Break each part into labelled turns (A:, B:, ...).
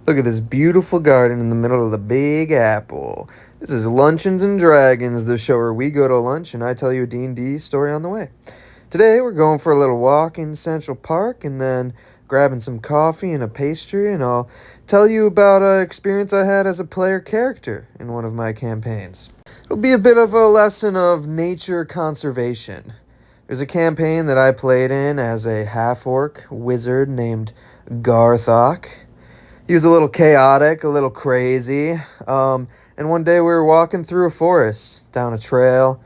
A: Look at this beautiful garden in the middle of the Big Apple. This is Luncheons and Dragons, the show where we go to lunch and I tell you a D&D story on the way. Today we're going for a little walk in Central Park and then grabbing some coffee and a pastry, and I'll tell you about an experience I had as a player character in one of my campaigns. It'll be a bit of a lesson of nature conservation. There's a campaign that I played in as a half-orc wizard named Garthok. He was a little chaotic, a little crazy, and one day we were walking through a forest, down a trail,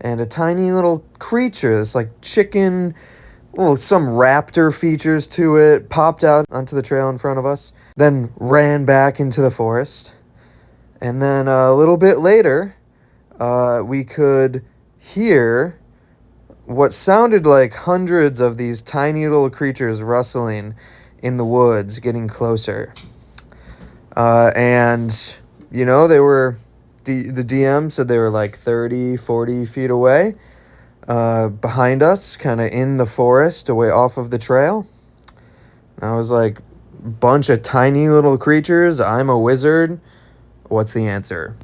A: and a tiny little creature, this like chicken, well, some raptor features to it, popped out onto the trail in front of us, then ran back into the forest. And then a little bit later, we could hear what sounded like hundreds of these tiny little creatures rustling in the woods, getting closer. And, you know, they were, the DM said they were like 30, 40 feet away, behind us, kind of in the forest, away off of the trail. And I was like, bunch of tiny little creatures, I'm a wizard. What's the answer?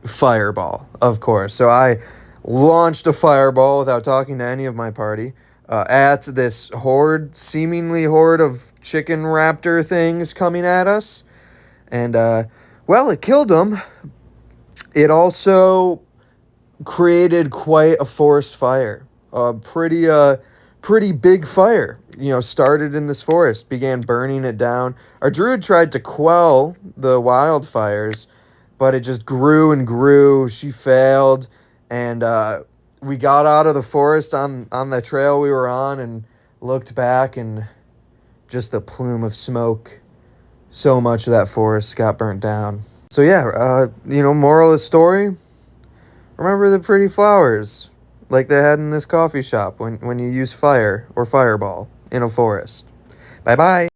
A: Fireball, of course. So I launched a fireball without talking to any of my party at this seemingly horde of chicken raptor things coming at us. And, well, it killed them. It also created quite a forest fire. A pretty big fire, started in this forest, began burning it down. Our druid tried to quell the wildfires, but it just grew and grew. She failed, and we got out of the forest on the trail we were on and looked back, and just the plume of smoke. So much of that forest got burnt down. So yeah, moral of the story, remember the pretty flowers like they had in this coffee shop when you use fire or fireball in a forest. Bye-bye.